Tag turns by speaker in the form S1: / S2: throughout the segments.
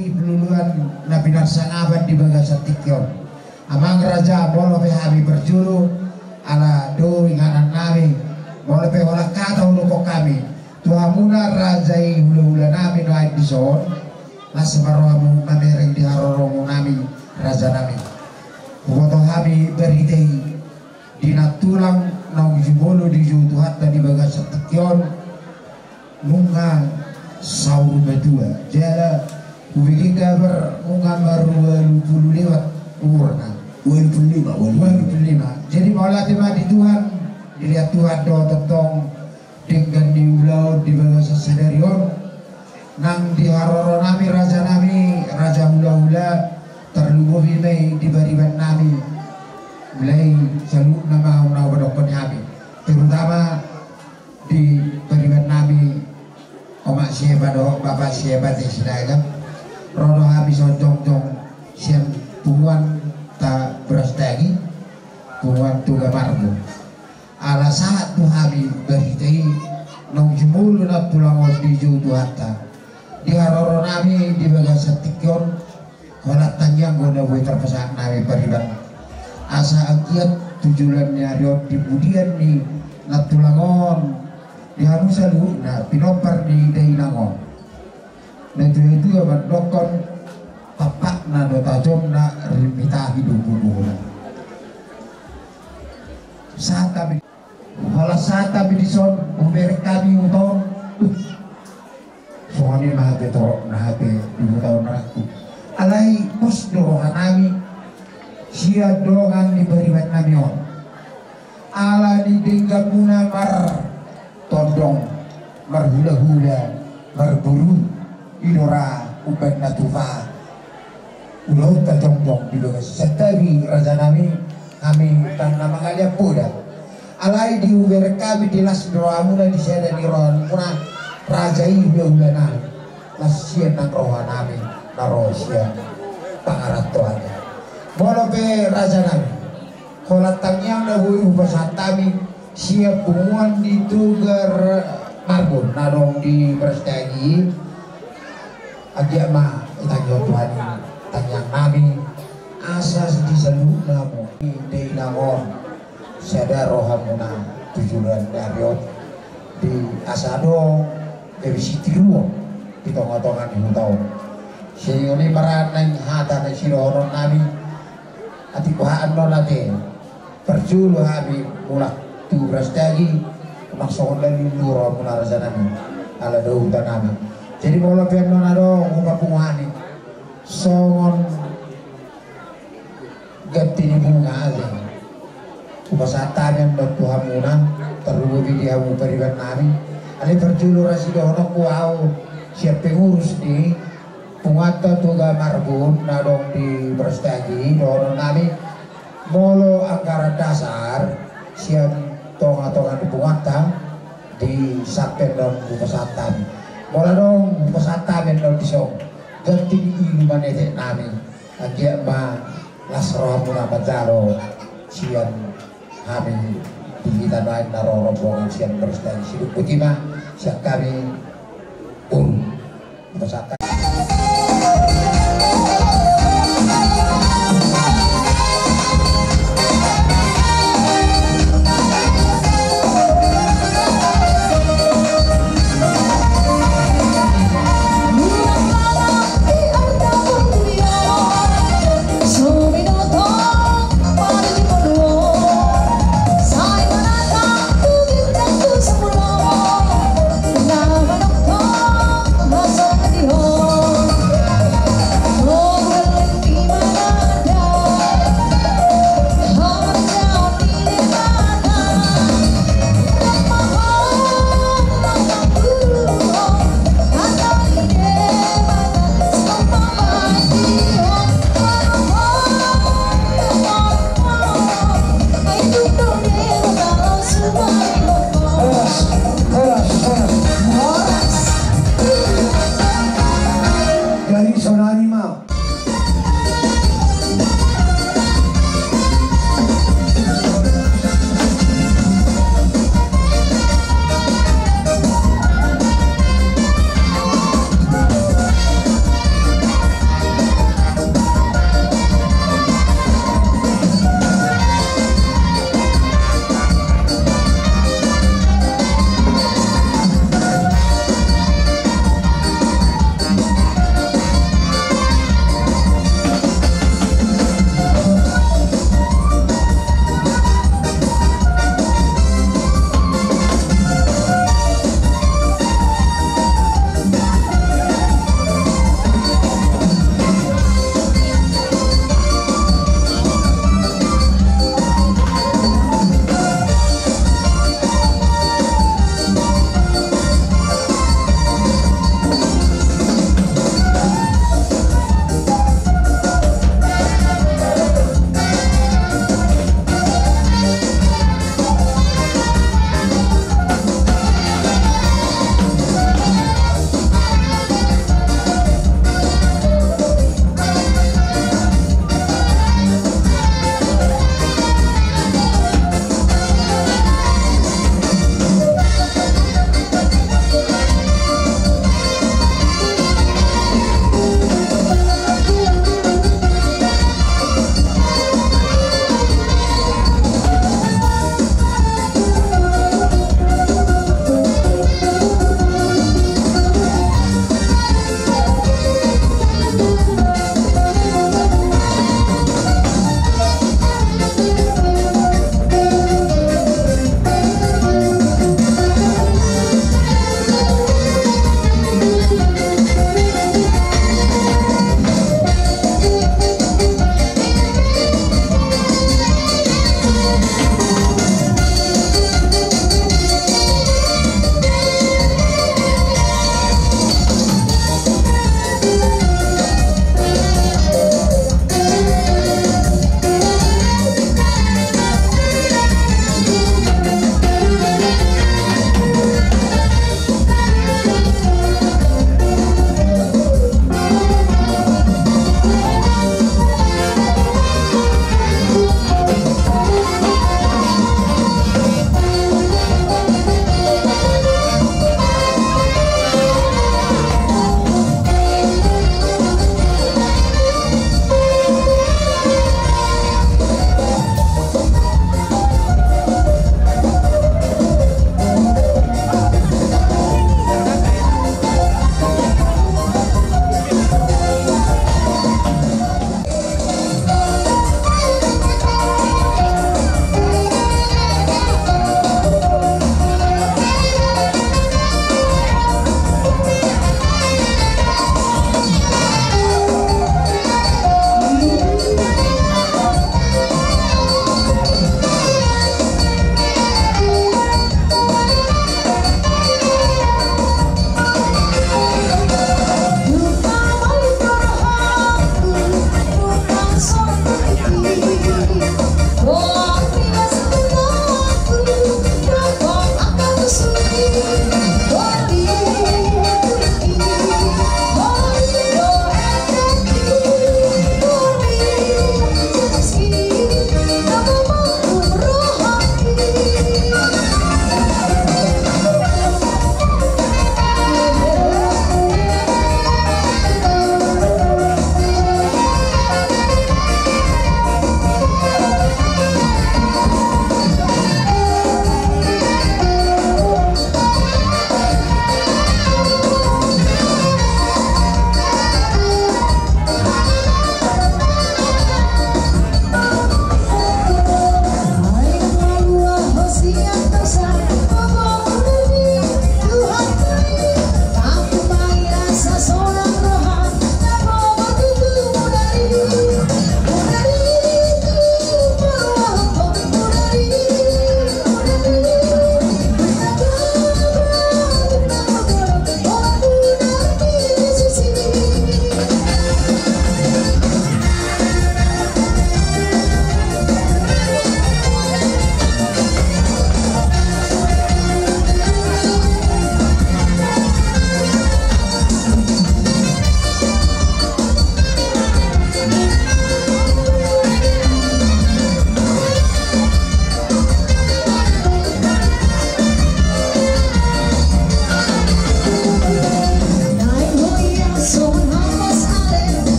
S1: Peluluan na pinarsangaban di baga sa tikyon. Amang raja molo pe habi berjulu ala do inganan nami molo pe wala kata ulo ko kami. Tuhamuna raja hula-hula nami no ay dison. Nasa marohamu mamereng di harorong nami raja nami. Kuboto habi beritei dinatulang nang jubolo di jutuhat dan di baga sa tikyon. Munga sauru bedua jala Ubigi kabar mungan baru 20 lewat umurna 25. Jadi maulah tema di Tuhan dilihat Tuhan do tentang dengan diulau di bawah sesedarion nang di haroro nami raja hula-hula terlubuhi nai di bariban nami mulai selalu nama unau badokon nami terutama di bariban nami omak siapa do bapak siapa teh sedaya rono habis onjong-jong siang punguan tak beras daging punguan tuga marbu ala saat tu habis beritai nong jumulu na tulang di jutu hatta di haroro nami di bagas tikyon kolat tanjang guna bui terpesak nami periban asa akiat tujuannya riot di budian ni na tulangon di hanusalu na pinopar di dainangon dan itu abad dokon tapak na do tajom na rimita hidup bubuh saat kami di son umber kami utong soalnya mahate torok nahate 2 tahun raku alai pos dorongan nami sia dorongan di beribat nami on ala di dengga muna mar tondong mar hula-hula mar buru idora upen natufa ulau terjongkong di bagas setari raja nami kami tan nama kalian poda alai di uber kami di las doamu dan di sana di rohan puna raja ibu ulana lasian nang rohan nami narosia pangarat toanya molo pe raja nami kolatang yang dahulu upasatami siap punguan di tugar marbun nadong di berstagi agia ma itangyo Tuhan tanyang nami asas di seluruh namu di nangon sada rohamuna tujuan dariot di asado dari sitiruo di tonga-tongan ibu tau siyoni maranang hata na sirohonon nami ati kuhaan no nate perjulu habi mulak turas dagi maksudnya dari luro mula rasa nami ala dautan nami jadi mula piano nado upapunguhani songon ganti ni bunga aja upasatan yang bertuhan muna terlubi dia upariban nami ali perjulu rasido honok kuau siap pengurus di pungata tuga marbun nadong di berstagi doron nami molo anggaran dasar siap tonga-tonga di pungata di sapen don upasatan mula dong pesata men disong ganti di manete nami agia ma lasroh muna majaro sian kami di tanah naro rombongan sian berstani sidup putima siap kami pesata
S2: Oh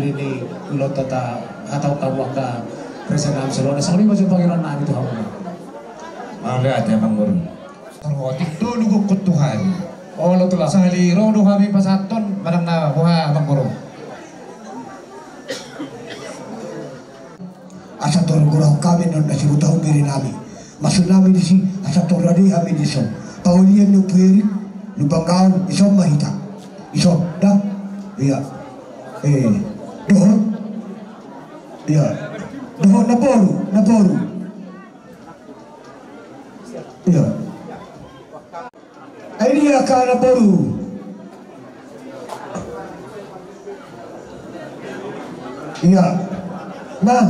S2: ini ulo tata atau kawaka presiden Amselona sakali maju pangeran na itu hamu.
S3: Mangga ate Bang Guru. Terhotik dulu kut Tuhan.
S2: Oh lo tulah sakali rodo kami pasaton barang na buha Bang Guru.
S1: Asa tol gurau kami non nasi utau biri nabi. Masuk nabi di sini asa tol radi kami di sini. Paulian nu piri nu bangkaun isom mahita. Isom dah. Iya. Dohon. Iya. Dohon naporu. Iya. Ini akan naporu. Iya. Nah.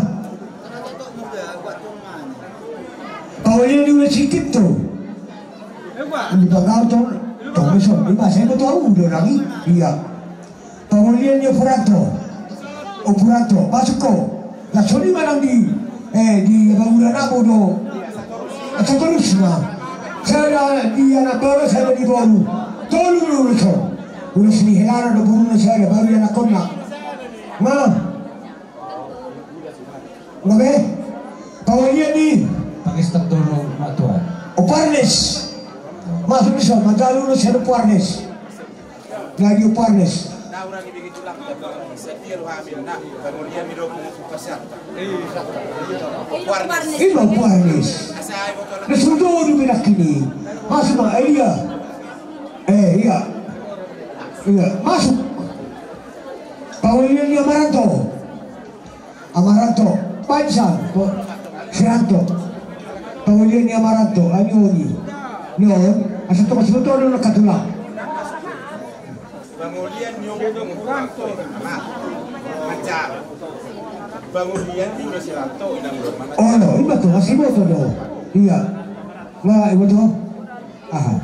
S1: Paulian ni udah sikit tu. Di bangkaun tu. Tong isom. Lima saya tahu udah lagi. Iya. Paulian ni operato masuk ko la soli manang di bangunan apa do atau terus lah saya di anak baru saya di baru tolu so udah sini helara do buru saya baru anak kona ngabe Paulian ni
S2: Pakistan dulu mak tuan.
S1: Oparnes masuk bisa madalu saya Oparnes lagi Oparnes
S4: orang ibig tulang sa tiro amin na pamilya mi do pasat
S1: Iba Juanes. Resultado bilang kini masuk iya masuk Paulian ni Amaranto Pansan Siranto Paulian ni Amaranto Anyoni Nyon asa to resultado na katulang
S4: Bangulian yung kanto macam Bangulian di Siranto inang rumah.
S1: Oh no, iba to masih mo to do. Iya. Nga iba to. Aha.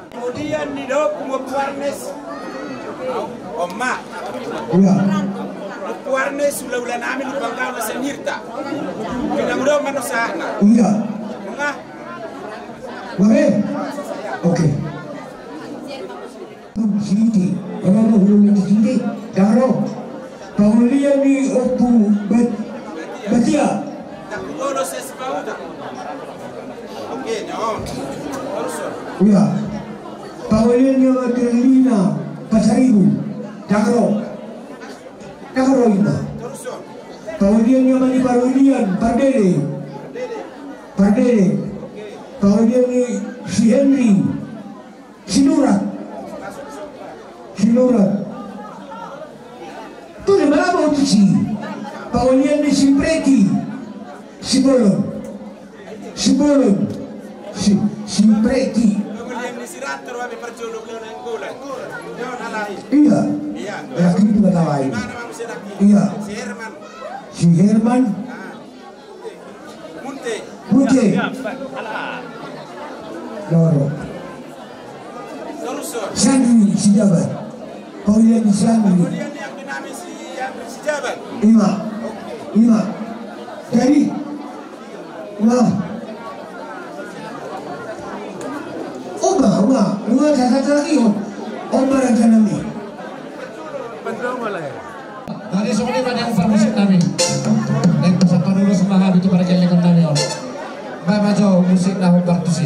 S4: Kemudian di do Puarnes. Oma.
S1: Iya.
S4: Puarnes ulah namin di Bangkalan sa Nirta. Inang rumah no sana.
S1: Iya.
S4: Nga.
S1: Oke. Oke. Sini, kalau hulu di sini, kalau Paulian ni opu betia.
S4: Tak boleh sesuatu. Oke, nyon. Terus.
S1: Iya. Paulian ni Madalina Pasaribu. Dakro ina.
S4: Terus.
S1: Paulian ni Mani Paulian Pardele. Paulian ni si Henry Sinurat. Tu di mana mau tu si? Paulian ni si Preti, si Preti.
S4: Kemudian di Siranto kami perjuluk dengan Angola. Nyon alai.
S1: Iya.
S4: Iya.
S1: Ya kini juga tawai.
S4: Mana mau si lagi?
S1: Iya.
S4: Si Herman.
S1: Munte. Loro.
S4: Terus.
S1: Sandri si Jabat. Paulian ni Sandri.
S4: Kemudian yang dinamis si Jabat.
S1: Ima. Jadi. Wah. Oma. Lu ada kata lagi Oma raja nami.
S2: Tadi soalnya pada yang permusik kami. Dan satu dulu semua habis itu pada kelengan kami om. Baik maju musik dah bertusi.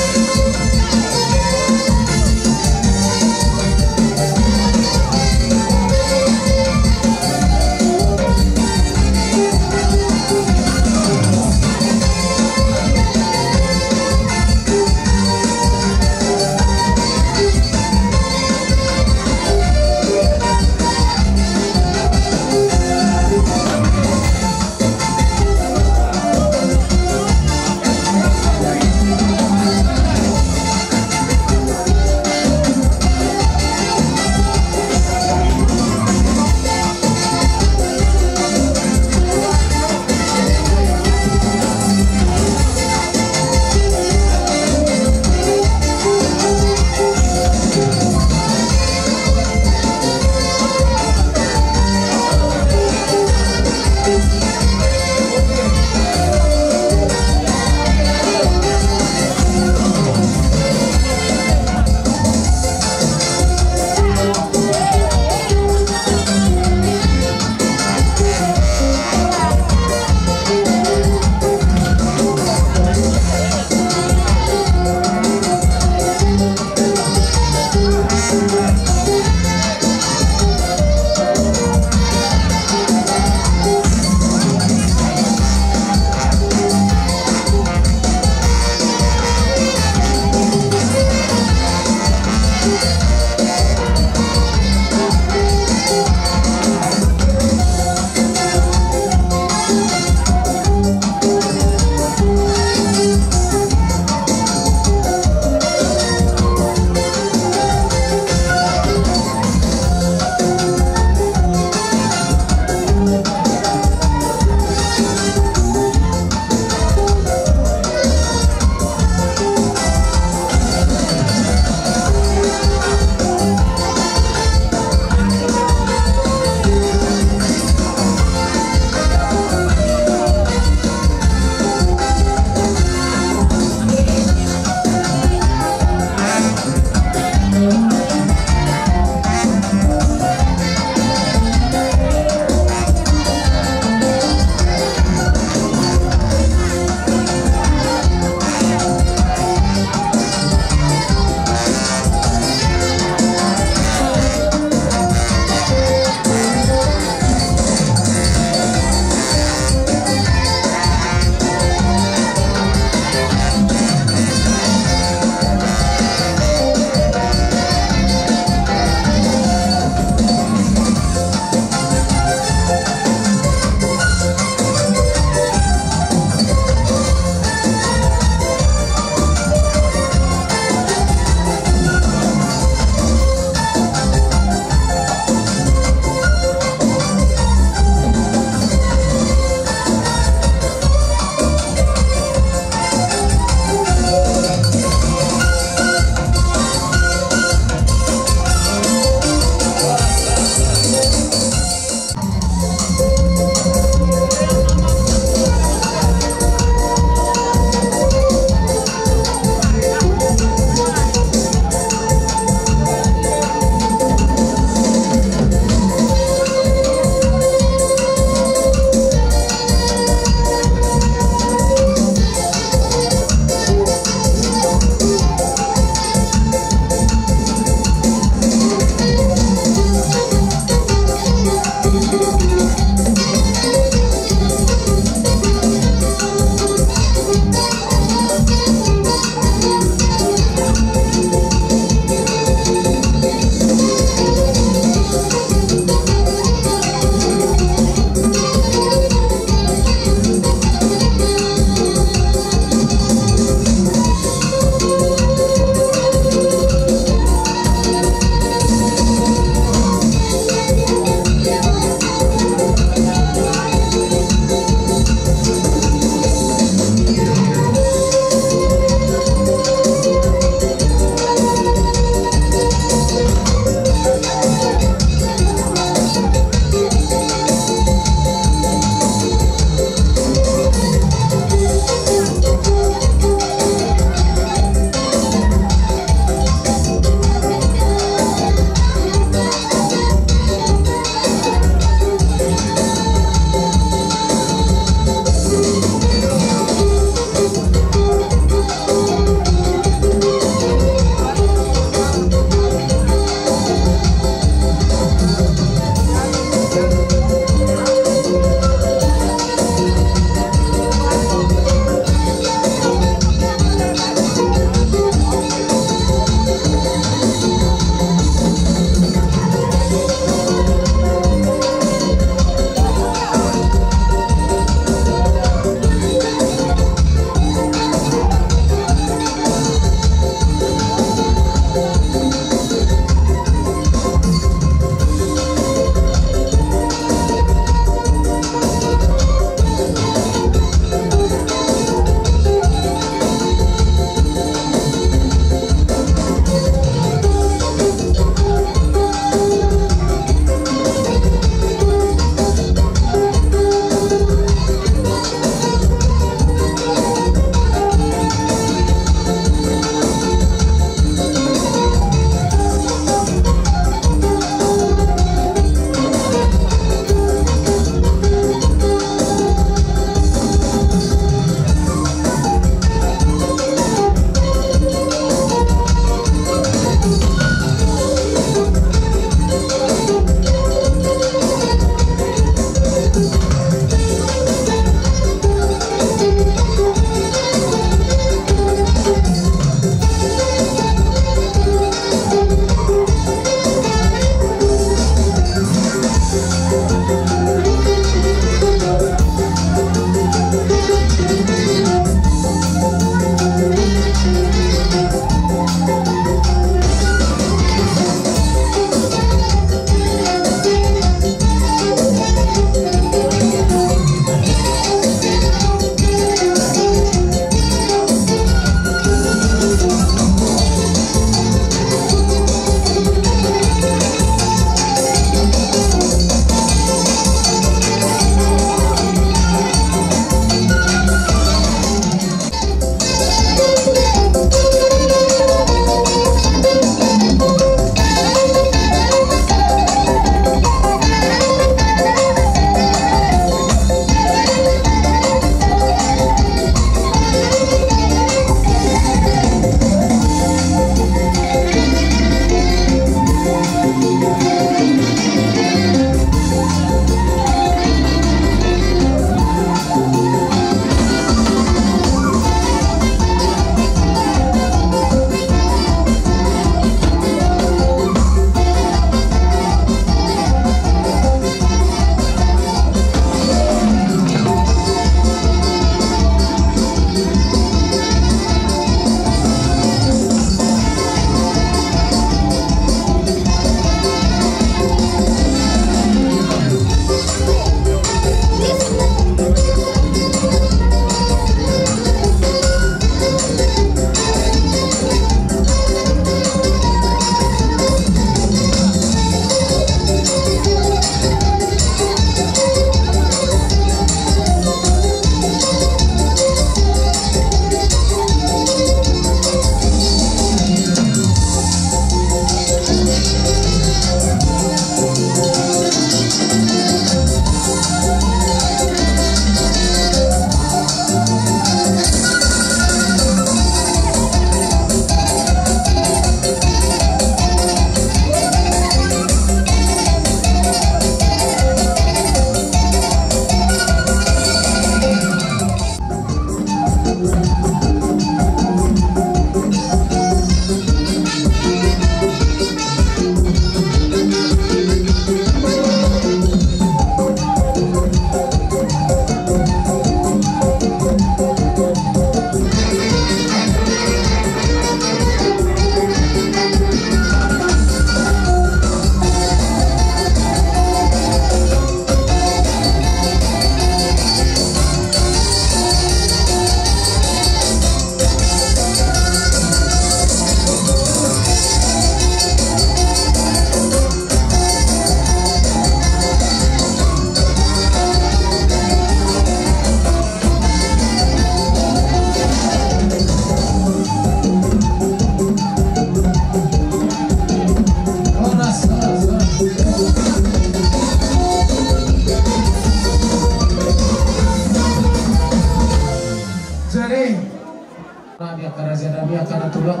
S2: na tulang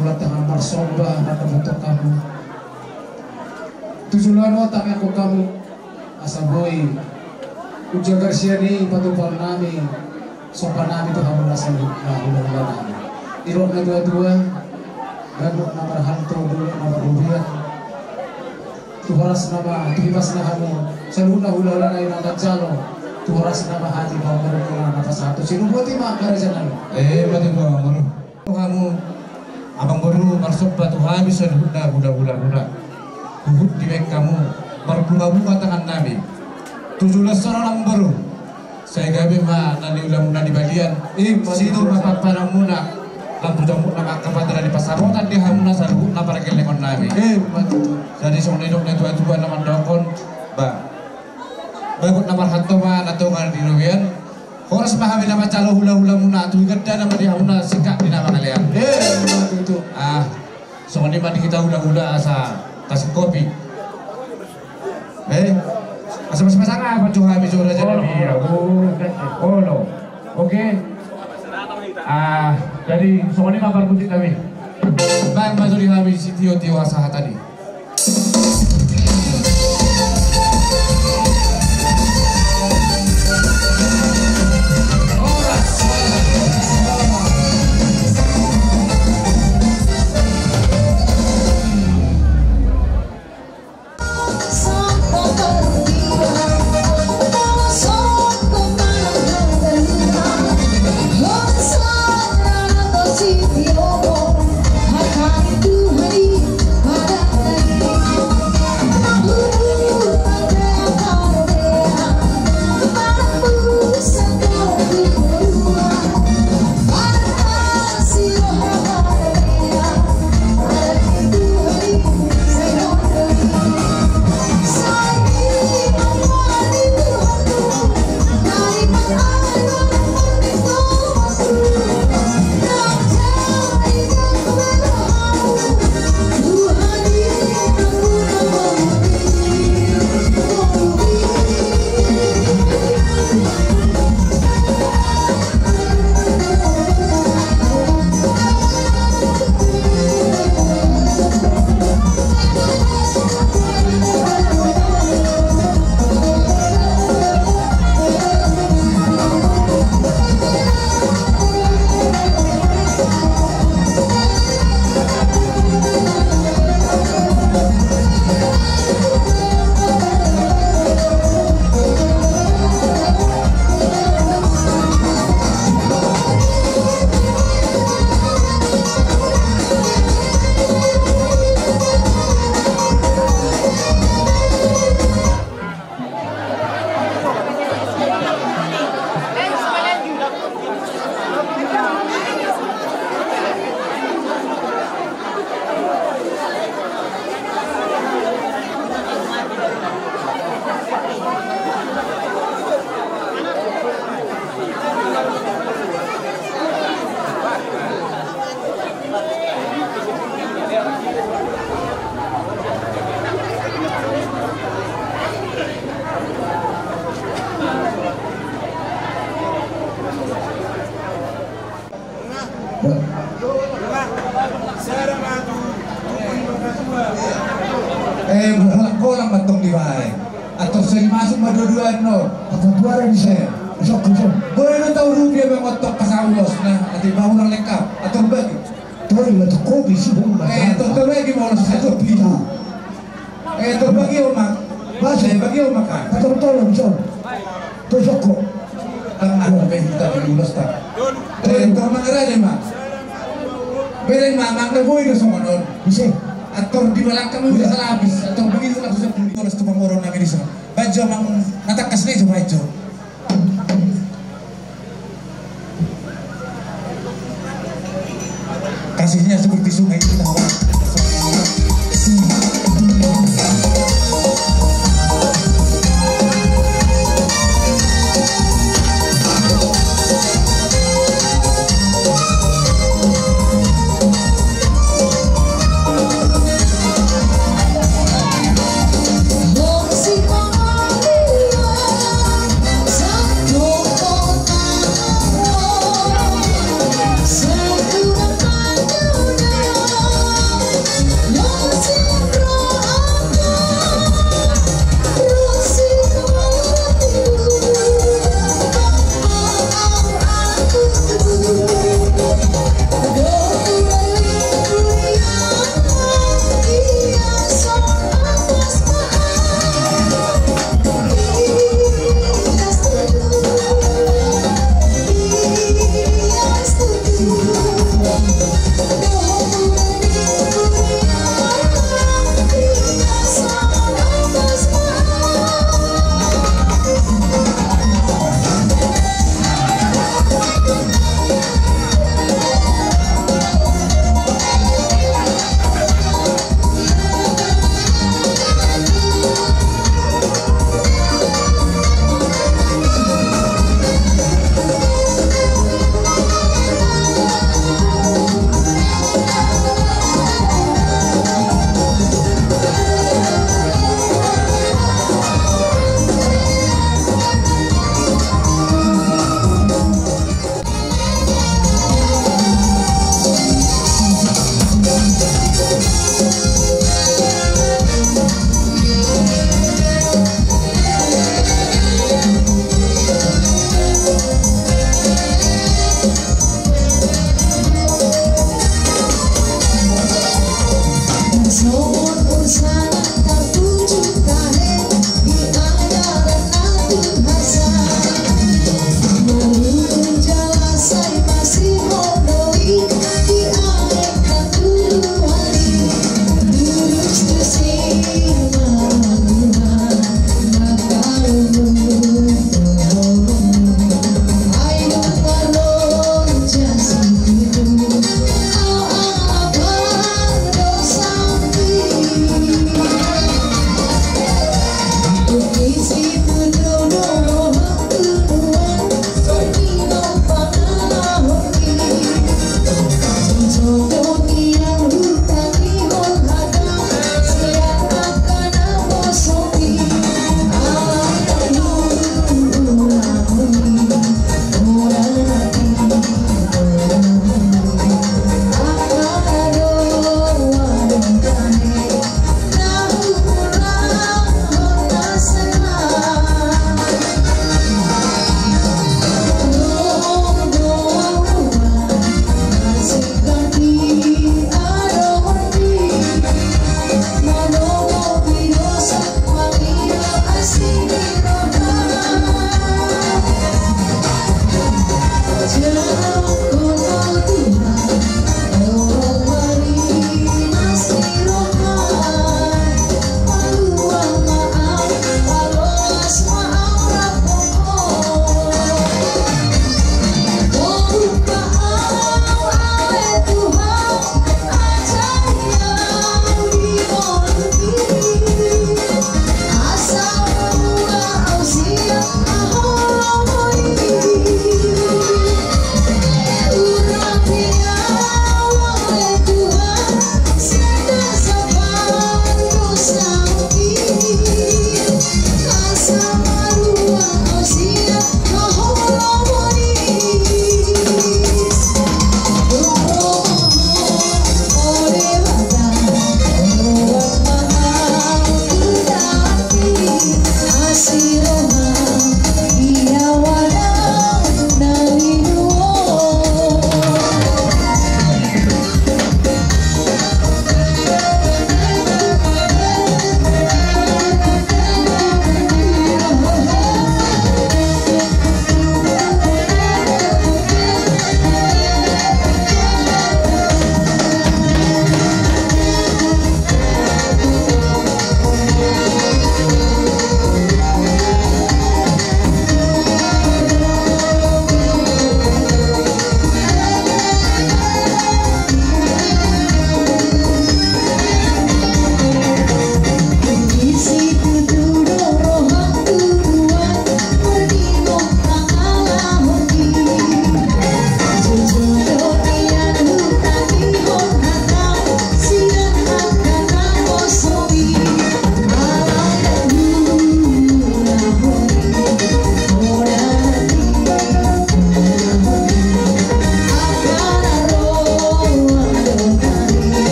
S2: ulat ang marsomba na nabuto kamu tujulan mo tami ako kamu asaboy Uja Garcia ni patupal namin sopa namin to kamu nasa hula-hula namin irok na dua-dua gandok na marhanto dulu na marubian tuharas na ba tuhibas na kamu sa hula-hula na yung natajalo turas na mahati pa mo ko na napasato sinubuti makara dyan
S3: Pati po amor. Kamu abang baru marsok batu habis hula Huhut di bek kamu berbunga-bunga tangan nabi. 17 orang baru. Saya gabe ma nani ulam nani balian. Situ mapapara muna. Lampu jamuk nama kapatera di pasarotan di hamuna saru na para kelekon nabi. Jadi song nedok tua nama dokon ba. Bagut nama hanto ma nato ngal di royan. Horas pahami nama calo hula-hula muna tu geda nama dia muna sikap di nama kalian.
S2: Itu.
S3: Soalnya mandi kita hula-hula asa kasih kopi. Asa mas-masan apa cuy habis sudah jadi.
S5: Iya, oh no. Oke. Jadi soalnya kabar musik kami.
S3: Bang mazuri habis tio asa tadi.
S1: Ko lang matong di bahay. Atau sering masuk madua-duaan no. Madua-duaan bisa. Sok. Boleh tahu rupiah bang otak pasaulos nah. Ati mau lang lengkap. Atau bagi. Tuh itu kopi sih bang. Tuh lagi mau satu pita. Tuh bagi omak. Bahasa bagi omak kan. Atau tolong so. Tuh soko. Ang benta di ulos tak. Tuh mangarane mak. Bereng mamang na boy na sumunod. Bisa. Atau di belakang kami bisa salah habis atau begitu langsung sepuluh dolar itu pengorong nabi di sana. Baju mang natakas nih coba baju. Kasihnya seperti sungai itu tahu.
S6: Don't see my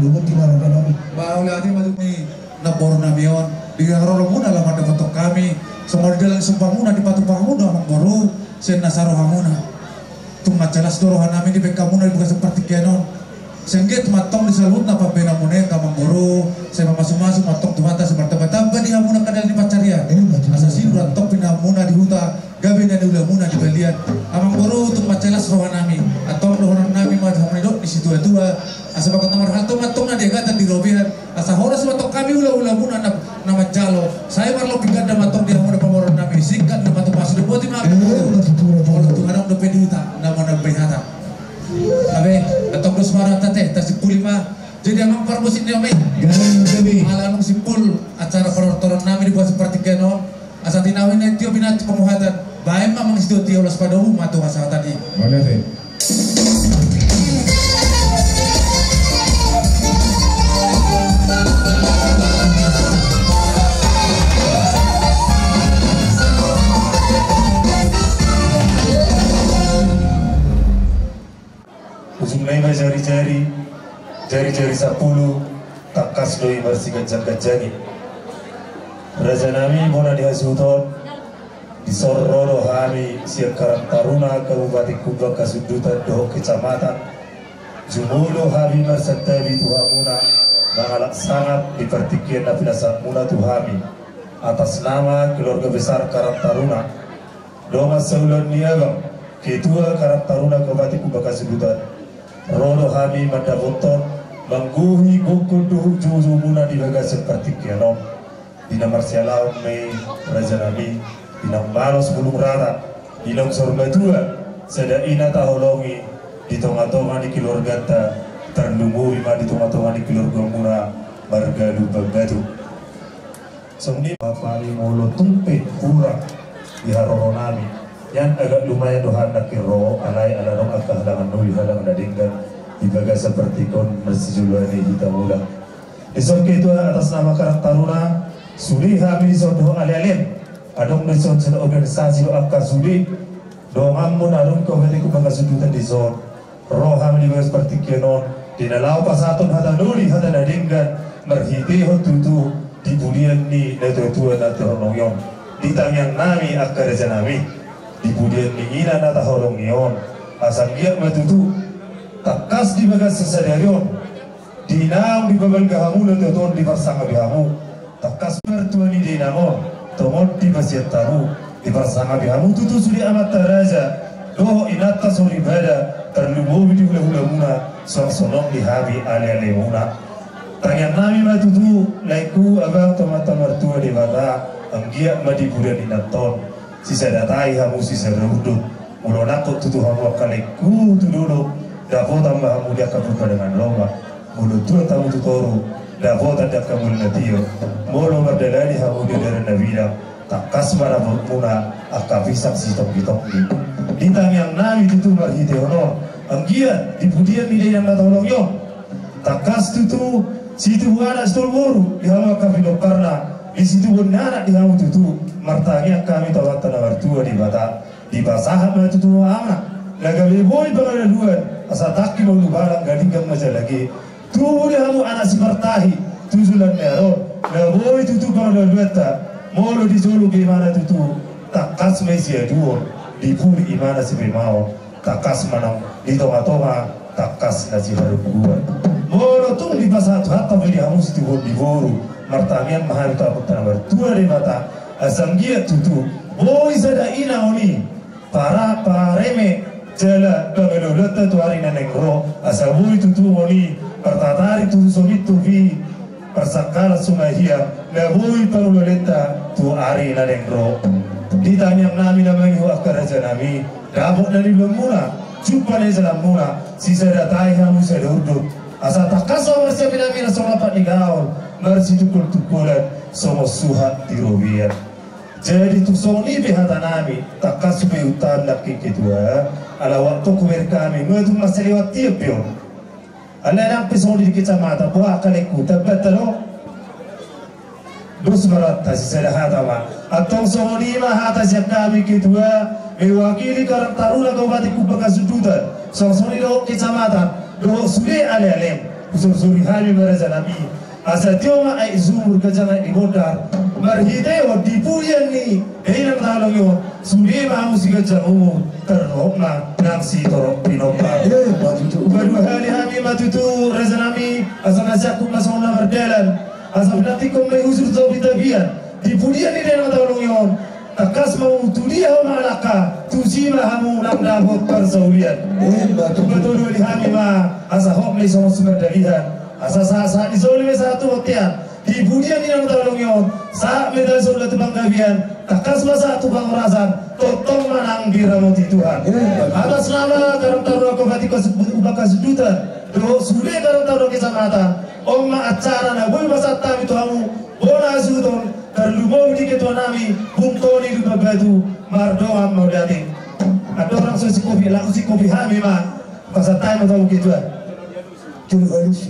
S1: luhut di mana kami.
S3: Bau lagi madu ni napor namion di haroro muna lah mata foto kami semua di dalam sumpah muna di patu pangmuna amang baru sen nasaro hamuna tung macalas dorohan nami di beka muna bukan seperti kenon sengget matong di salut napa bena mune kamang baru saya masuk matong tu mata seperti betapa di hamuna kadal di pacarian asasi urat top pina muna di huta gabe dan di ulah muna di balian amang baru tung macalas rohan nami atau rohan nami mah hamuna dok di situ dua asa bakal nomor satu matong na dia kata di robian asa horas matong kami ulah muna nama jalo saya marlo pikat na matong dia muna pamoron nami sikat na matong masuk di boti mak kalau tu harap do pedita nama na behata abe atong dos marata teh tasipulima jadi amang parbosin dia mai ala nung simpul acara perortoron nami dibuat seperti keno asa tinawin na tio binat pemuhatan bae mamang situ tio las padahu matu asa tadi
S1: Boleh deh.
S6: Ujung lima jari-jari 10 takas doi bersih gajang-gajangi Raja nami mona dihasuton di sororo hami siap Karang Taruna Kabupaten Kubang Kasudutan Doho Kecamatan Jumulu hami mersantabi tuhamuna mengalak sangat dipertikian nafilasan muna tuhami atas nama keluarga besar Karang Taruna Doma Saulon Niagang Ketua Karang Taruna Kabupaten Kubang Kasudutan Rodo hami mandavoton mangguhi gokul duhu juzu muna di baga seperti kianom dina marsialau mei raja nami dina malos bulung rata dina sorga tua sada ina taholongi di tonga-tonga di keluarga ta terlumui ma di tonga-tonga di keluarga muna marga lubang batu semni bapari molo tumpe pura di haroro nami yang agak lumayan dohan nak kiro alai ala dong akah halangan nui halangan dadingkan ibaga seperti kon bersijulani kita mula esok itu atas nama Karang Taruna sudi kami disod doh alih-alih adong disod satu organisasi do akah sudi doh amun adong komite Kubang Kasudutan disod roh kami juga seperti kenon di nalau pasatun hata nuli hata dadingkan merhiti hotutu di budian ni netua na terhonong di tangyang nami akar raja nami di budian ningina na tahorong nyon asang dia matutu takas di bagas sesadarion dinam di babal gahamu na toton di parsanga bihamu takas mertuani di namon tomon di basiat tamu di parsanga bihamu tutu suri amat taraja doh inata suri bada terlubu di hula-hula muna sonong di habi ale-ale muna tangan nami matutu laiku abang tomata mertua di bada anggia madi budian inaton sisa datai hamu sisa rudut mulu nakut tutu hamu akaleku tu dulu davo tambah hamu dia kabuka dengan lomba mulu tua tamu tutoru davo tanda kamu natio mulu merdalani hamu dia dari nabida takas mana muna akabisak sitok-sitok di yang nami tutu marhite honor anggia di budian ni yang natolong yo takas tutu situ anak stolboru di hamu akabino karena di situ benar di hamu tutu martanya kami tawat tanah tua di bata di basahan na tutu ama lagabe boy bangan duan asa takki mau barang gading gang maja lagi tu di hamu anak si martahi tujulan nero la boy tutu bangan dueta molo di solo gimana tutu takas mesia duo di puri imana si mau takas manang di tonga-tonga takas nasi harubuan molo tung di basah hatta di hamu situ di boru martamian mahal takut tanah tua di mata asanggia tutu boy sada ina oni para pareme jala bangalolota tu hari nanengro asaboy tutu oni pertatari tutu somit tuvi persakala sumahia na boy panuloleta tu hari nanengro ditanya nami namanya akar raja nami dabok dari lemuna jumpa dari jalan muna sisa datai hamu sedurdu asa takaso bersih binamina solapat igaul bersitukul tukulan somo suhat tirowian jadi tusong ni behata nami takas be utan laki kedua ala waktu kumer kami metu masaliwat tiapyo ala nang pisong di kecamatan buah kaleku tabatalo dus barat tasi sedahata ma atong song ni ma hata siap kami kedua mewakili Karang Taruna Kabupaten Kubang Kasudutan song ni do kecamatan do sude ale suri hami maraja nabi asa tioma ai zumur kajana ibodar marhide o dipuyan ni heilang talong yo suri mamu sigaja umu terhokna nafsi torok pinopa badu hari hami matutu raja nabi asa najaku masona berdalan asa nanti kau mai usur tau bitabian dipuyan ni heilang talong yo takas mau tulia malaka tuzima hamu namdahot persaulian betul di hami ma asa hok mai sama sumber dalihan asa sa izolime satu hotian di budian ni nang tolong yon sa medal solat banggabian takas masa tu bang rasan totong manang biramoti Tuhan atas nama karam taruh kofati ubakas dutan do sule karam taruh kecamatan omma acara na boy basata itu hamu bona sudon terlumau di ketua nami buntoni di babadu mardoam maudati ada orang sosi kopi laku si kopi hami mah pasal time atau begitu kan cuma halus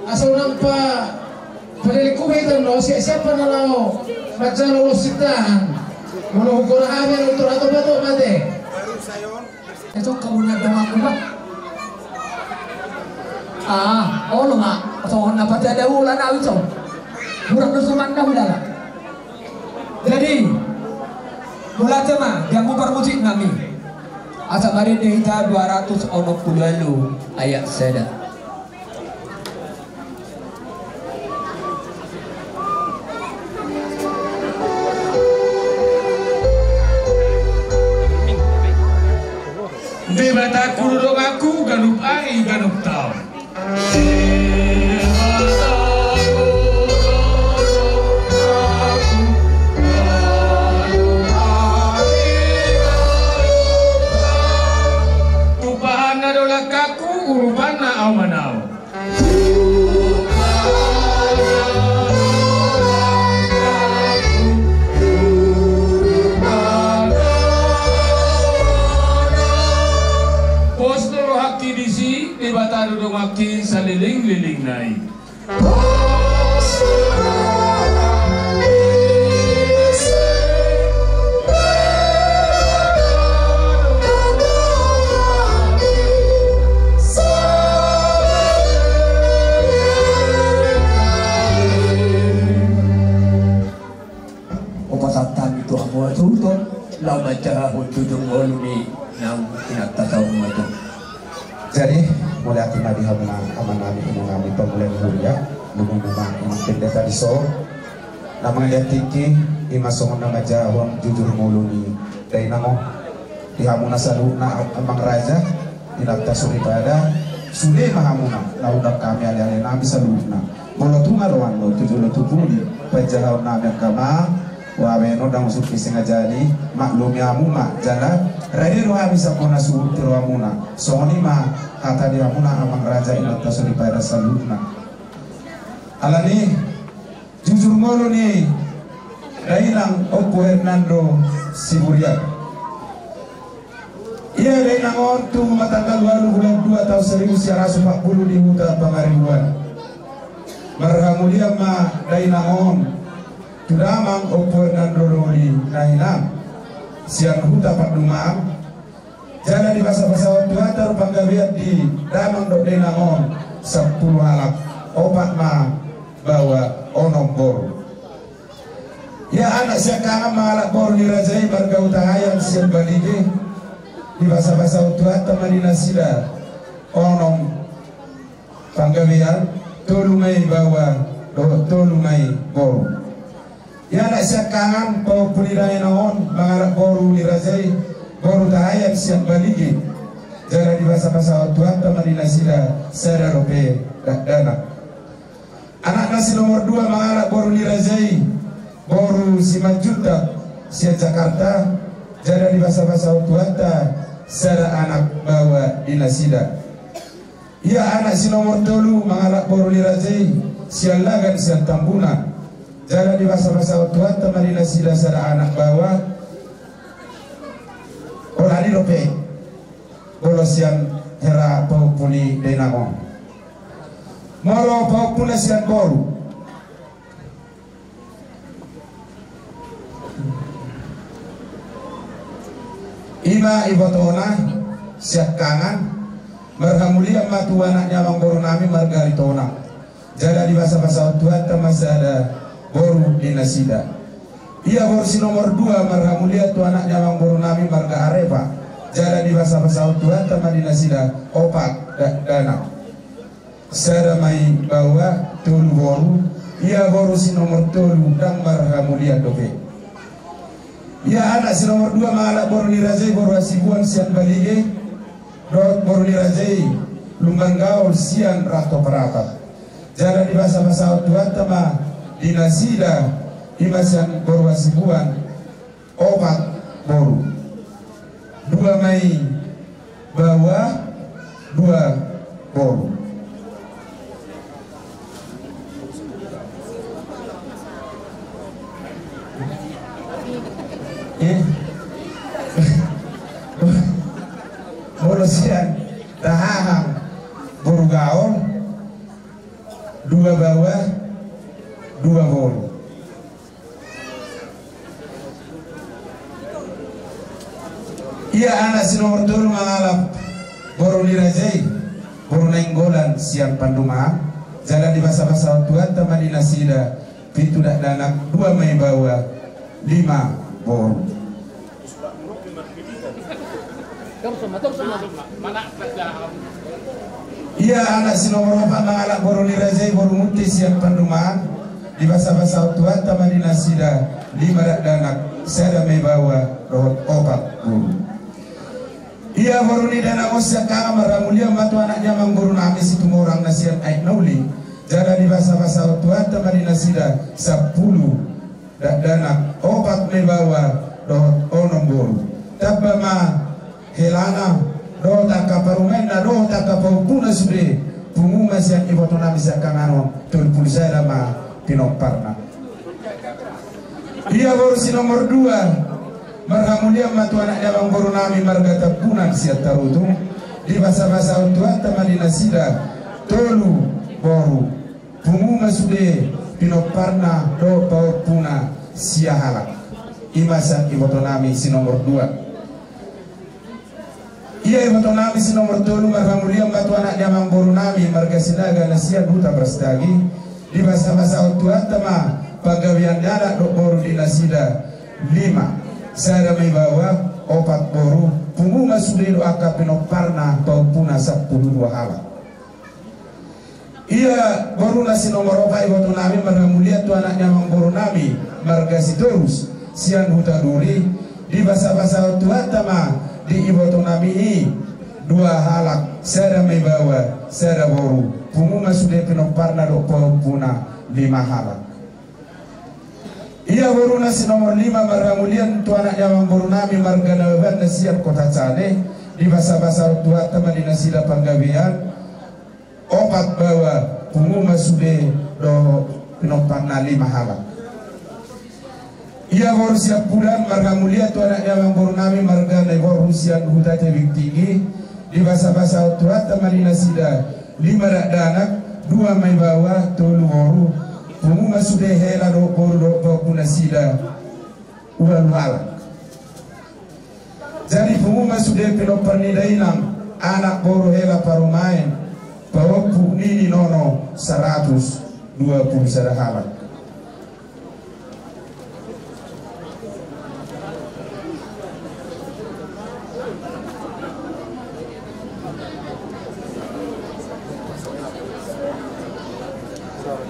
S2: asal nampak pada kumitan no siapa nalo macam lo sitan mau hukum hamil untuk atau batu mati itu kamu nak dong aku bang oh lo mak so napa ada ulan awi so kurang bersuman dah udah jadi mula tema yang mempermuji kami asa mari dehita 200 onok lalu ayat seda
S3: Debata kurudong aku ganup ai ganup tau. Tupahan na dola kaku urupan na aw-manaw. Debata duduk makin saliling-liling naik.
S7: Upasatan itu aku tutup, lama jauh tujuh goluni, nang tidak tahu macam.
S1: Jadi mulai akhirnya dihabuna aman nami nami pemulihan huria lumumuma ini pendeta diso nama dia tiki ima songon nama jawab jujur muluni dari namo
S8: dihamuna saluna amang raja dinapta suripada sudah mahamuna laudak kami alih-alih nabi saluna bolo tunga doang lo tujuh lo tupuli pejahau nabi kama wabeno dang usuk pisengajani maklumi amuma jana radiru habis akona suhu tiruamuna sohoni ma kata diamuna amang raja inapta suripada saluna alani jujur ngolo nih Dainang Opo Hernando Siburian. Ia dainang ontu matanggal 22 tahun 1940 di Huta Pangaribuan. Marhamulia ma dainang on tudamang Opo Hernando Dori dainang siang Huta Padumang. Jangan di bahasa-bahasa waktu atar panggawiat di damang dok dainang on 10 halak opat ma bawa onom bor. Ya anak siakangan malak bor ni rajai marga utahayang siang baligi di bahasa-bahasa utuhat tamadina sida onom panggawian tolumai bawa tolumai bor. Ya anak siakangan pau pulirai naon mangalak boru ni rajai bor utahayang siang baligi jara di bahasa-bahasa utuhat tamadina sida sada rope dana. Anak nasi nomor 2 mangalak boru ni rajai boru Simanjuntak sia Jakarta jada di bahasa-bahasa utuhata sada anak bawa dinasida. Ia anak si nomor 3 mangalak boru lirajai sia lagan sia Tambunan jada di bahasa-bahasa utuhata madinasida sada anak bawa olani rope bolos sian hera pau puni denamon moro pau puna sian boru. Ima ibotona siap kangan marhamulia matu anaknya mang boru nami margaritona jada di bahasa-bahasa Tuhan masih ada boru dinasida. Ia boru si nomor 2 marhamulia tu anaknya mang boru nami marga arepa jada di bahasa-bahasa Tuhan dinasida opak dana sada mai bawa tulu boru. Ia boru si nomor 3 dang marhamulia dope. Ya anak si nomor 2 malak boru ni rajai boru asibuan sian balige dot boru ni rajai lumbang gaul sian rato perapat jara di bahasa-bahasa Tuhan tama dinasida imasian boru asibuan opat boru 2 Mei bawa 2 boru. Sian tahahang boru gaul 2 bawah 2 boru. Ia anak si nomor 3 mengalap boru lirajai boru nainggolan siang panduma jalan di bahasa-bahasa Tuhan tamadina sida pintu dak danak 2 Mei bawah 5 boru. Ia anak si nomor 4 mengalak boru lirajai boru mutis yang pandumaan di bahasa-bahasa Tuhan tamadina sida 5 dak danak sada Mei bawa rohot opat boru. Ia boru ni dana osya kama maramulia matu anaknya mang boru nami situ orang nasihat aik nauli jada di bahasa-bahasa Tuhan tamadina sida 10 dak danak opat Mei bawa rohot onom boru. Tabama helana do taka parumena do taka paupuna sude punguma sian ibotona bisa kangano tul pulsa lama pinoparna. Ia boru si nomor 2 marhamulia matu anak jabang boru nami marga tapunan siat tarutu di bahasa-bahasa Tuhan tamadina sida tolu boru punguma sude pinoparna do paupuna siahalak imasan ibotona si nomor 2. Ia ibu nami si nomor 3 marhamulia batu anak jamang boru nami marga sinaga nasihat Huta Brastagi di bahasa-bahasa Tuhan tema pagawian dadak dok boru di nasida 5 sada Mei bawa 4 boru pungunga sudah doaka pinoparna paupuna 10 2 halak. Ia boru nasi nomor 4 ibu nami marhamulia tu anak jamang boru nami marga sitorus sian Huta Duri di bahasa-bahasa Tuhan tema di iboto nami dua halak sada may bawa sada boru pumuma sude pinomparna do puna 5 halak. Ia boru nasi nomor 5 maramulian tu anak yang boru nami margana ban nasian kota Cane di basa-basa tua teman di nasida panggawian 4 bawa pumuma sude do pinomparna 5 halak. Ia baru siap bulan marga mulia tu anak yang baru nami marga negor Rusian huda tebing tinggi di basa-basa turat teman nasida 5 anak 2 mai bawah tolu baru pemuma sudah hela do baru do baku nasida ulang halak. Jadi pemuma sudah pelopar nidainang anak baru hela parumain bawa nini nono 120 halak.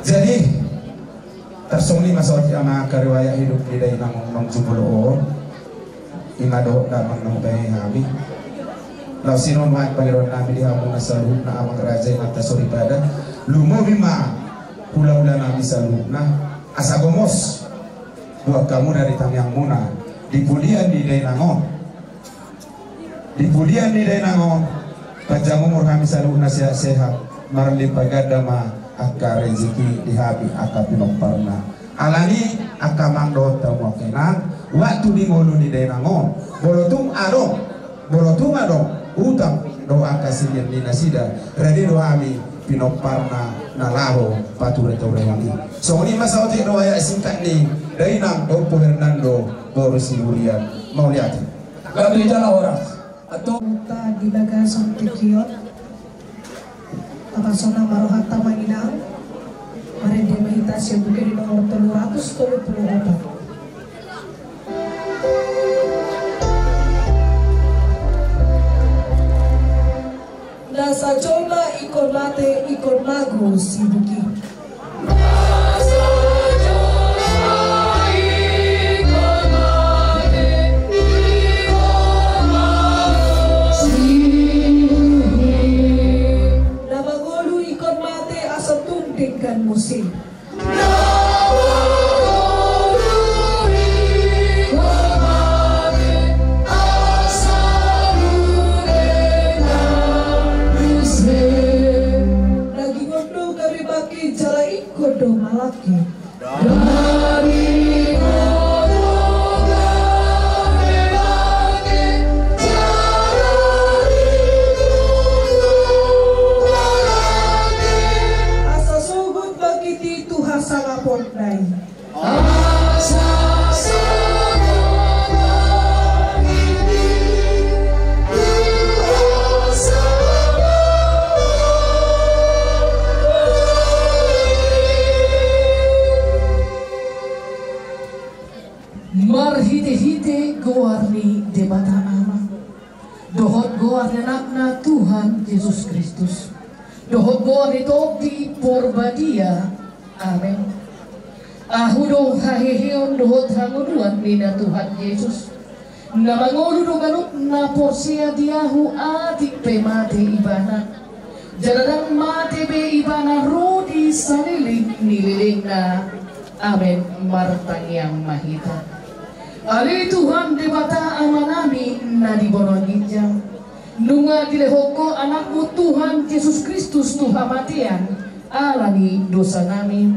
S8: Jadi tersungli masalah ama kariwaya hidup di daerah nong jumbo ingado damang nong bayi kami lau sinon wan pangiron nami di hamung nasalu na amang raja yang atas soribada lumo bima hula-hula nami salu na asagomos buat kamu dari tangyang muna dipulian di daerah nong pajamu mur kami salu na sehat marli pagadama aka rezeki dihabi aka pinomparna alani aka mangdo tamu kenan waktu di ngolu di daerah ngon bolotung adong utang do aka sinyen di nasida redi do hami pinomparna nalaro pature tore wangi so ni masa otik do aya singkat ni dari nang do Hernando baru Siburian mau lihat
S7: Kami jalan orang atau
S9: di bagasan Tikiot Apasona marohat tamanginang Marende Mahitas yang bukit di nomor 334. Nasa coba ikon mate ikon mago si bukit. Dengan musim lagi ngondo kami baki jala ikut do malaki dari marhite-hite goarni debata ama dohot goarni anakna Tuhan Yesus Kristus dohot goarni tokti porbadia amin ahudo haheheon dohot hanguduan nina Tuhan Yesus namangolu do ganuk na porsia diahu atik pe mate ibana jaladang mate be ibana rodi sanilik nililing na amin martangyang mahita ali Tuhan debata amanami na dibononginjang nunga dilehoko anakmu Tuhan Yesus Kristus Tuhan matian alani dosa nami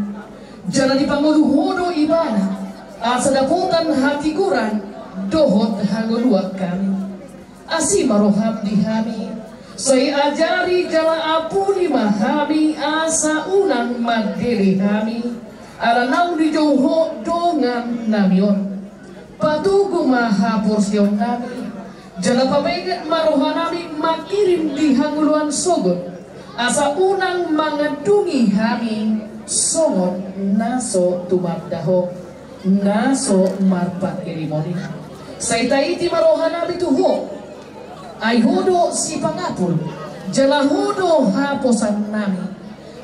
S9: jangan dipanggulu hodo ibana asadaputan hati kuran dohot hanguluak kami asi maroham dihami saya ajari jala apuni mahami asa unang magdeli kami alanau di jauho dongan namion patugu maha porsion nami jala pamengat maroha nami makirim di hanguluan sogot asa unang mangedungi kami somon naso tumardaho naso marpat kirimoni saitaiti maroha nami tuho ay hudo si pangapul jala hudo haposan nami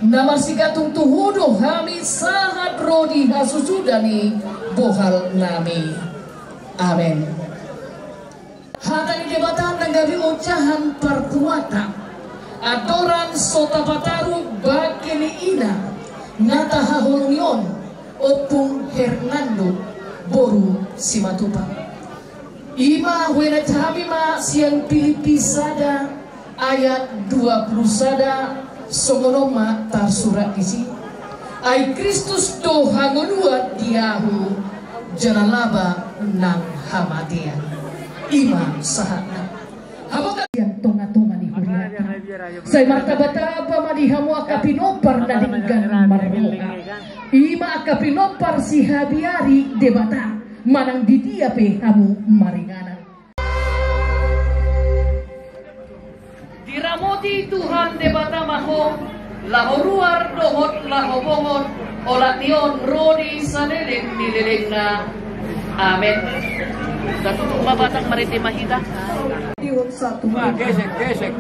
S9: namasigatong tuhudo kami sahat rodi hasusudani bohal nami amin.
S10: Hatani debatan nanggabi ucahan perbuatan adoran sota pataru bakini ina ngata hahurunyon opung Hernando Boru Simatupang ima wena ma siang Pilipisada ayat 20 sada songonoma tarsurat isi ai Kristus do hangonua diahu jalalaba nang hamatian ima sahana hamoga yang tonga-tonga di huriata saya martabata apa madihamu akapinopar dari gan marroka ima akapinopar si habiari debata manang didia pe kamu maringana diramoti Tuhan debata maho lahoruar dohot lahobongon olation rodi saneleng nilelengna amin. Datutuk mabatang maritima hita. Diwag satu. Gesek.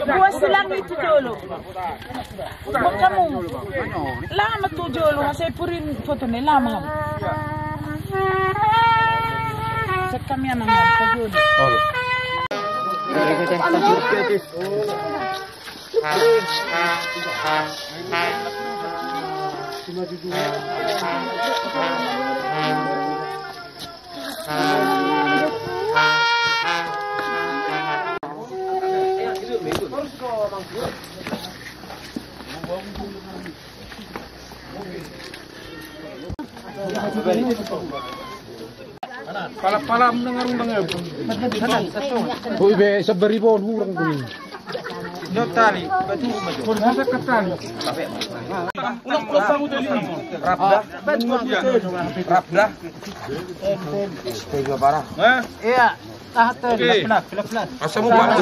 S11: Buat silang itu dulu. Buat kamu. Lama tu dulu. Saya purin foto ni lama. Sekami anak apa dulu.
S12: Pala mendengar Boy be 1,000 hurang kuning. Nyok tali, baju maju. Masa ketali. Ulang pasang udah ini. Rapdah. Rapdah. Tiga parah. Iya. Tahan. Pelan. Asamu pelan.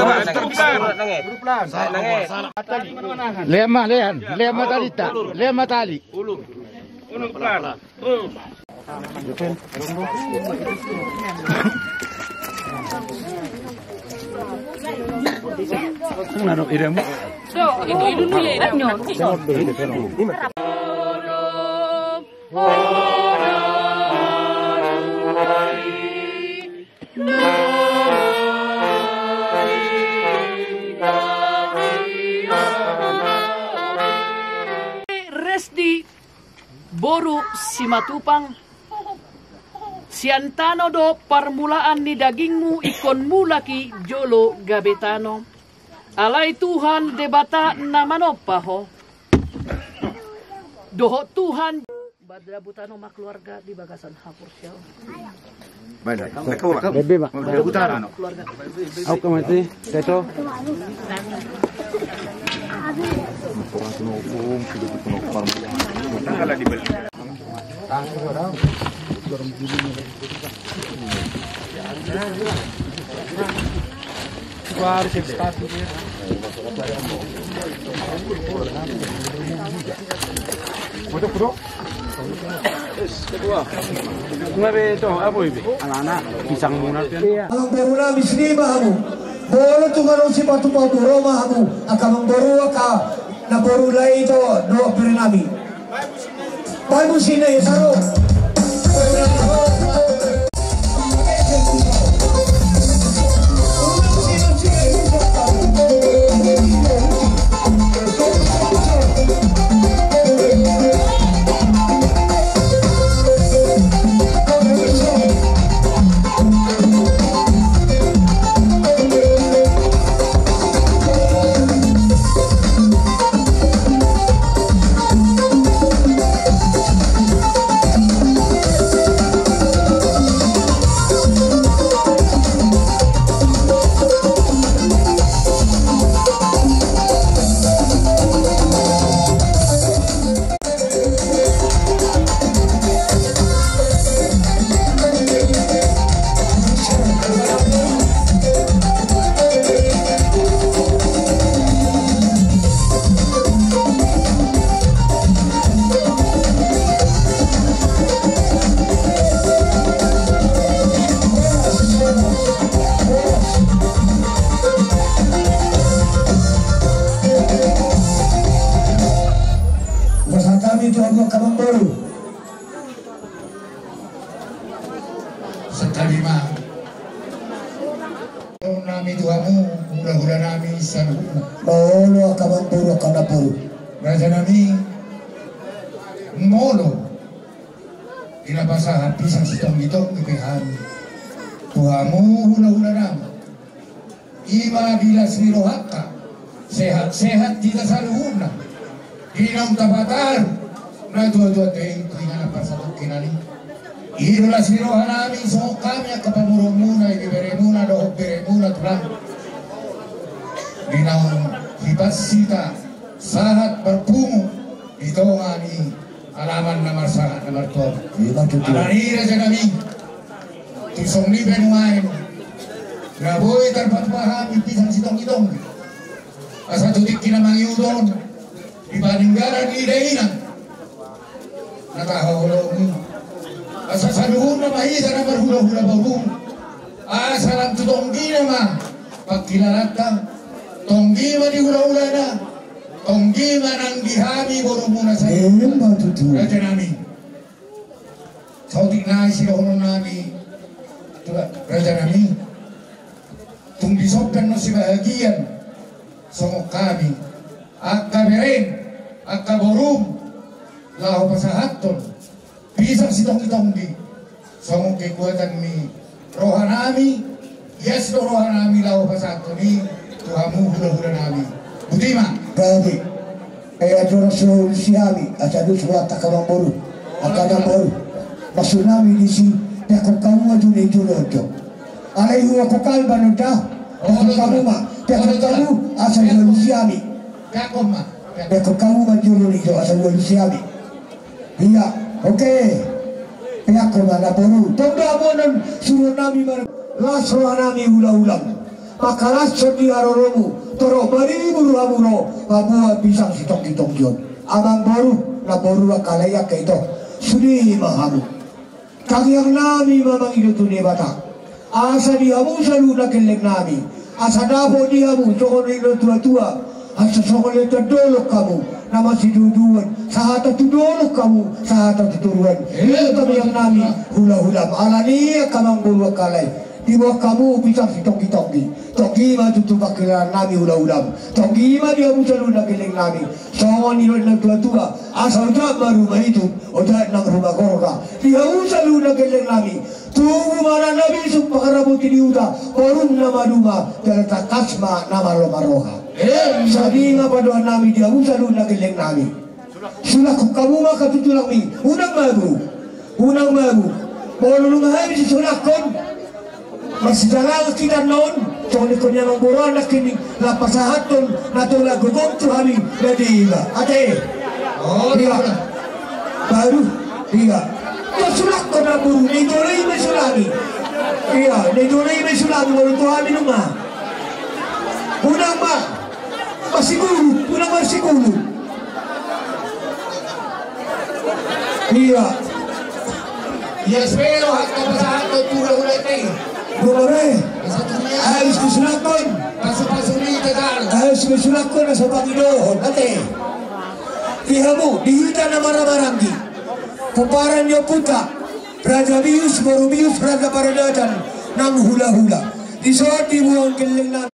S12: Lema tali. Ulur pelan.
S10: Resdi Boru Simatupang Siantano do permulaan ni dagingmu ikon mulaki jolo gabetano alai Tuhan debata namanopaho doho Tuhan badra butano makluarga di bagasan hapur siaw
S12: Baik, bebe mak. Utara. Aku mati, teto. Foto. Kedua. Ngabe to apa ibu? Anak-anak pisang muna pian.
S1: Ang beruna misni bahamu. Bolo tungaro si patu patu Roma hamu. Akamang boru ka na boru lai to do perinami. Pai musine saro. nami Tuhanmu, hula-hula nami saluhuna.
S13: Molo kamang puro kana puro.
S1: Raja nami, molo. Inabasahan pisang sitong-itong kipihan. Tuhanmu hula-hula nami. Ima dilas nirohaka. Sehat-sehat kita saluhuna. Ginang tabatar. Na dua-dua ting tinggal apa satu kinali. Idola siroha nami so kami kapamurong muna ibibere muna dohok bere muna tulang. Ginang hibat sita sahat berpungu ito nga ni alaman na marsahan na marto. Alani raja nami tusong ni benuain naboy terpatpahami pisang sitong-itong asa tutik kinamang yudon ibaninggaran ni dainan nakahulong asa saluhun na mahida na marhula-hula bagong asa lang tutonggi naman pagkilalata tonggi man di hula-hula na tonggi man ang gihami borong muna sa iyo raja namin sautik na silahunan namin raja namin tung disopkan no si bahagian songok kami akka beren akka borum lahu pasahaton pisang sitong-itonggi songong kekuatan mi rohanami yes do rohanami lahu pasahaton ni Tuhamu hula-hula nami butima
S13: Babi kaya doon sa siyami at sa doon sa takawang boru akadang boru masunami di si pekok kamu aja ni julojo alai huwa kokal banoda pekok kamu ma pekok kamu asal doon siyami pekok kamu majulu ni asal doon siyami iya oke pihak mana boru tanda monan suruh nami mar lasro nami hula-hulam makalas sedi aroromu toro bari buru amuro babua pisang sitong-itong yon amang boru na boru akalaya kaito sudi mahamu kagyang nami mamang ilutu ni bata asa diamu salu na keleng nami asa dabo diamu sokon ilo tua-tua asa sokon ilo dolok kamu nama si duduan sahata tudolok kamu sahata tuturuan ilo kami yang nami hula-hula alani kamang boru akalay di bawah kamu pisang sitong-itonggi tonggi ma tutubak kilan nami hula-hulam tonggi ma dia musalu na keleng nami songon ilo na tua-tua asal tak baru itu otak nang rumah koroka dia musalu na keleng nami tunggu mana nabi supakarabuti diuta porum nama duma terletak kasma nama lomaroha sadi nga padoan nami dia musalu na keleng nami sulah kamu maka tutulang mi unang magu bolong mahal si sulakon Masjala kita non, jangan ikutnya memborong nak kini lapasahaton natulah gugum tuhami jadi ate. Oh dia baru dia. Tersulak kena buru nedolai mesulami. Iya nedolai mesulami baru tuhami rumah. Unang mah masih guru. Iya. Ya spero hak lapasahaton tulah ini. Gumare, ayos kusulakon, pasok-pasok tagal. Ayos kusulakon na sa Panginoon, ate. Ihamu, dihita na maramarangi. Kumparan niyo puta, Raja Bius, Borubius, Raja Paradatan, ng hula-hula. Isuot di buong kiling na